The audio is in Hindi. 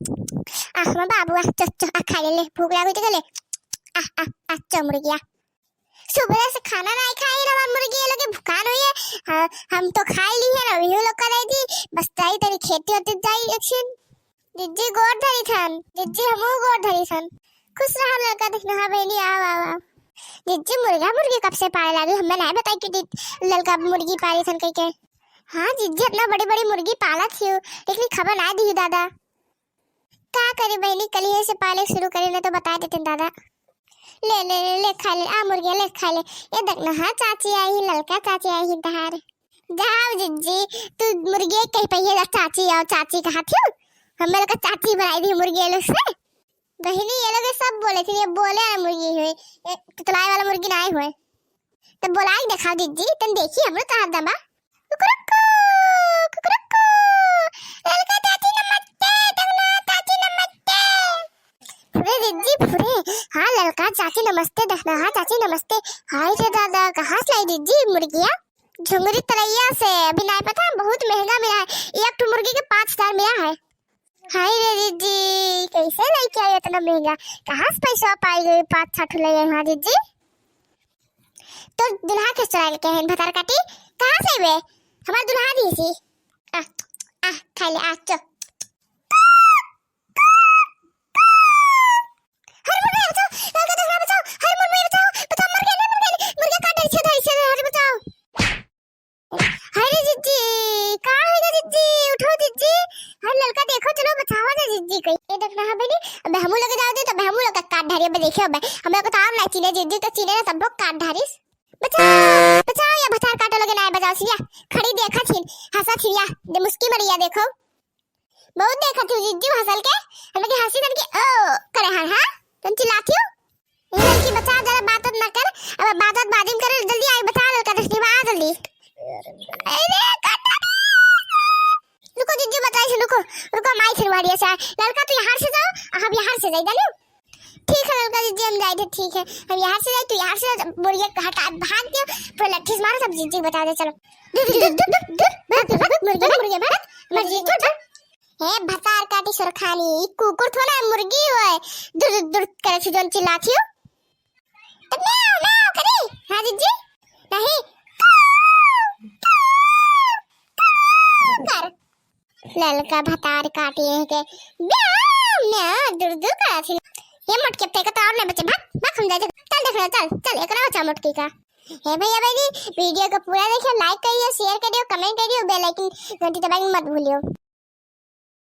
मैं बाबू खा ले भूख लगी तो ले मुर्गिया सुबह से खाना नहीं खाई ना मुर्गी ये लोग भुकान हुई है। हम तो खा ली है ना ये लोग कर रही थी बस ताई तेरी खेती होती जाई एक्शन जिज्जी गोर धरी थन जिज्जी हमू गोर धरी थन खुश रहा लड़का देखना हां बहनी आ जिज्जी मुर्गी कब से पाले लगी हमें नहीं बताई कि लड़का मुर्गी पाली थन कह के। हां जिज्जी अपना बड़ी मुर्गी पाला थी लेकिन खबर ना दी दादा का करे बहनी कल ही से पाले शुरू करे ना तो बता देते दादा। ले खा ले आ मुर्गिया ले खा ले ये देख ना हाँ चाची आई ही लड़का चाची आई ही तहार जाओ जिज्जी तू मुर्गी कह पहिए चाची आओ चाची कहा थी हम लोग चाची बनाई थी मुर्गी लोग से बहनी ये लोग सब बोले थे ये बोले ना मुर्गी हुई तुतलाई वाला मुर्गी ना हुए तब बोला ही दिखाओ जिज्जी तुम देखिए हम लोग कहा दबा कुकुरक्कू कुकुरक्कू लड़का चाची नमस्ते देखना चाची नमस्ते फुरे जिज्जी फुरे हाँ लड़का चाची नमस्ते देखना हाँ चाची नमस्ते हाय रे दादा कहाँ से लाई जिज्जी मुर्गिया झुंगरी तरैया से अभी नहीं पता बहुत महंगा मिला है एक तो मुर्गी के 5 स्टार मिला है। हाय रे जिज्जी कैसे लाई क्या इतना महंगा कहाँ से पैसा पाई गई 5-6 ले गए हाँ जिज्जी तो दुल्हा के चुरा के हैं भतार काटी कहाँ से वे हमारा दुल्हा दी थी खा ले चो देखियो हम लोग को ताम ना चीने जिद्दी तो चीने ना सब लोग काट धारिस बचाओ या भतार काटो लगे ना बजाओ सिया खड़ी देखा थी हंसा थी या जे मुस्की मरिया देखो बहुत देखा थी जिद्दी हंसल के हम लोग हंसी तन के ओ करे हां तुम चिल्लाती हो ये लड़की बचा जरा बात ना कर अब बात बादिम कर जल्दी आई बता लड़का दसनी आ जल्दी अरे काटा रुको जिद्दी बताई रुको माई फिरवाड़िया से लड़का तू यहां से जाओ हम यहां से जाई डालो ठीक है लड़का जी हम जाए थे ठीक है हम यहाँ से जाए तो यहाँ से मुर्गिया हटा भाग दियो फिर लट्ठी से मारो सब जी बता दे चलो मुर्गिया भाग मर्जी छोड़ हे भतार काटी सुरखानी कुकुर थोड़ा मुर्गी होए दुर करे थी जोन चिल्लाती हो तो म्याऊ करे हां जी नहीं कर लड़का भतार काटी है के म्याऊ दुर करे थी ये मटके पे का तार नहीं बचे भाग हम जाए चल देख रहा चल एक ना बचा मटकी का हे भैया भाई वीडियो को पूरा देखिए लाइक करिए शेयर करिए कमेंट करिए बेल आइकन घंटी दबाना मत भूलियो।